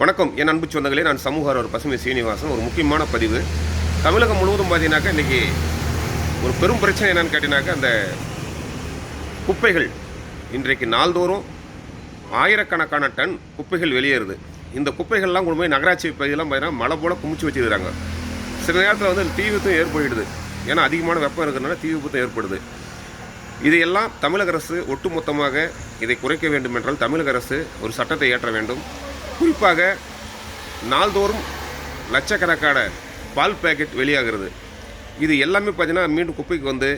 வணக்கம் என் அன்பு சொந்தங்களே, நான் சமூக ஆர்வலர் பசுமை சீனிவாசன். ஒரு முக்கியமான பதிவு. தமிழகம் முழுவதும் பார்த்தீங்கன்னாக்கா இன்றைக்கி ஒரு பெரும் பிரச்சனை என்னென்னு கேட்டிங்கனாக்கா, அந்த குப்பைகள் இன்றைக்கு நாள்தோறும் ஆயிரக்கணக்கான டன் குப்பைகள் வெளியேறுது. இந்த குப்பைகள்லாம் கொண்டு போய் நகராட்சி பகுதியெல்லாம் பார்த்தீங்கன்னா மழை போல் குமிச்சு வச்சுருக்காங்க. சில நேரத்தில் வந்து தீ விபத்தும் ஏற்படுது. ஏன்னா அதிகமான வெப்பம் இருக்கிறதுனால தீ விபத்தும் ஏற்படுது. இதையெல்லாம் தமிழக அரசு ஒட்டுமொத்தமாக இதை குறைக்க வேண்டும் என்றால் தமிழக அரசு ஒரு சட்டத்தை இயற்ற வேண்டும். குறிப்பாக நாள்தோறும் லட்சக்கணக்கான பால் பேக்கெட் வெளியாகிறது. இது எல்லாமே பார்த்திங்கன்னா மீண்டும் குப்பைக்கு வந்து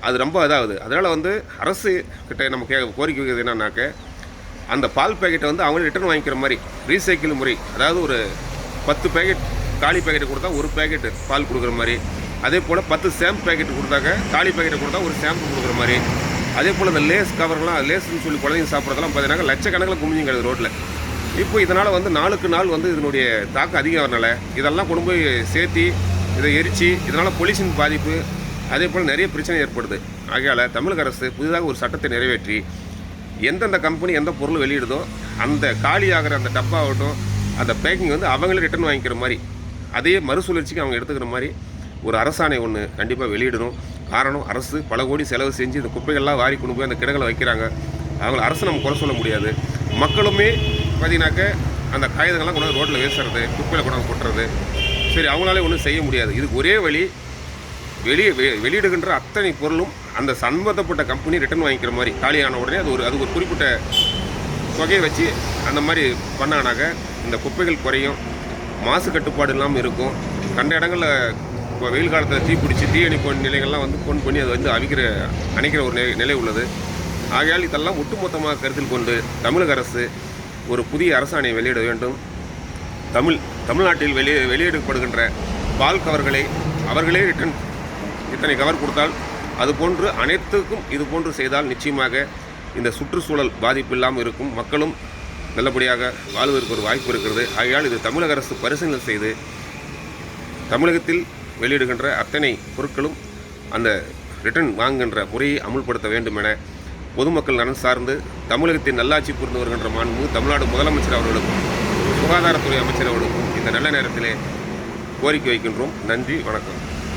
அது ரொம்ப இதாகுது. அதனால் வந்து அரசு கிட்ட நம்ம கோரிக்கை வைக்கிறது என்னன்னாக்க, அந்த பால் பேக்கெட்டை வந்து அவங்களே ரிட்டர்ன் வாங்கிக்கிற மாதிரி ரீசைக்கிள் முறை. அதாவது ஒரு 10 பேக்கெட் காலி பேக்கெட்டு கொடுத்தா ஒரு பேக்கெட்டு பால் கொடுக்குற மாதிரி, அதே போல் 10 ஷாம்பு பேக்கெட்டு கொடுத்தாக்க காலி பேக்கெட்டை கொடுத்தா ஒரு ஷாம்பு கொடுக்குற மாதிரி, அதே போல் இந்த லேஸ் கவர்லாம் லேஸ்ன்னு சொல்லி குழந்தைங்க சாப்பிட்றதெல்லாம் பார்த்தீங்கன்னா லட்சக்கணக்கில் குமிஞ்சுங்க கிடையாது ரோட்டில். இப்போ இதனால் வந்து நாளுக்கு நாள் வந்து இதனுடைய தாக்கம் அதிகம் வரனால இதெல்லாம் கொண்டு போய் சேர்த்தி இதை எரித்து இதனால் பொல்யூஷன் பாதிப்பு, அதே போல் நிறைய பிரச்சனை ஏற்படுது. ஆகையால் தமிழக அரசு புதிதாக ஒரு சட்டத்தை நிறைவேற்றி எந்தெந்த கம்பெனி எந்த பொருள் வெளியிடுதோ அந்த காலியாகிற அந்த டப்பாகட்டும் அந்த பேக்கிங் வந்து அவங்களே ரிட்டர்ன் வாங்கிக்கிற மாதிரி, அதே மறுசுழற்சிக்கு அவங்க எடுத்துக்கிற மாதிரி ஒரு அரசாணை ஒன்று கண்டிப்பாக வெளியிடணும். காரணம், அரசு பல கோடி செலவு செஞ்சு இந்த குப்பைகள்லாம் வாரி கொண்டு போய் அந்த கிடங்களை வைக்கிறாங்க. அவங்கள அரசு நம்ம குறை சொல்ல முடியாது. மக்களுமே பார்த்தீங்கன்னாக்க அந்த காகிதங்கள்லாம் கொண்டாந்து ரோட்டில் வீசுறது, குப்பையில் கொண்டாந்து கொட்டுறது, சரி அவங்களாலே ஒன்றும் செய்ய முடியாது. இதுக்கு ஒரே வழி, வெளியிடுகின்ற அத்தனை பொருளும் அந்த சம்பந்தப்பட்ட கம்பெனி ரிட்டர்ன் வாங்கிக்கிற மாதிரி, காலியான உடனே அது ஒரு குறிப்பிட்ட தொகையை வச்சு அந்த மாதிரி பண்ணானாக்க இந்த குப்பைகள் குறையும், மாசு கட்டுப்பாடு இல்லாமல் இருக்கும். கண்ட இடங்களில் இப்போ வெயில் காலத்தில் தீ பிடிச்சி தீயணைப்பு நிலைகள்லாம் வந்து ஃபோன் பண்ணி அதை வந்து அணைக்கிற ஒரு நிலை உள்ளது. ஆகையால் இதெல்லாம் ஒட்டுமொத்தமாக கருத்தில் கொண்டு தமிழக அரசு ஒரு புதிய அரசாணையை வெளியிட வேண்டும். தமிழ்நாட்டில் வெளியிடப்படுகின்ற பால் கவர்களை அவர்களே ரிட்டர்ன் இத்தனை கவர் கொடுத்தால், அதுபோன்று அனைத்துக்கும் இது போன்று செய்தால் நிச்சயமாக இந்த சுற்றுச்சூழல் பாதிப்பு இல்லாமல் இருக்கும். மக்களும் நல்லபடியாக வாழ்வதற்கு ஒரு வாய்ப்பு இருக்கிறது. ஆகையால் இது தமிழக அரசு பரிசீலனை செய்து தமிழகத்தில் வெளியிடுகின்ற அத்தனை பொருட்களும் அந்த ரிட்டர்ன் வாங்குகின்ற முறையை அமுல்படுத்த வேண்டும் என பொதுமக்கள் நலன் சார்ந்து தமிழகத்தின் நல்லாட்சி புரிந்து வருகின்ற மாண்பு தமிழ்நாடு முதலமைச்சர் அவர்களுக்கும் சுகாதாரத்துறை அமைச்சர் அவர்களுக்கும் இந்த நல்ல நேரத்திலே கோரிக்கை வைக்கின்றோம். நன்றி, வணக்கம்.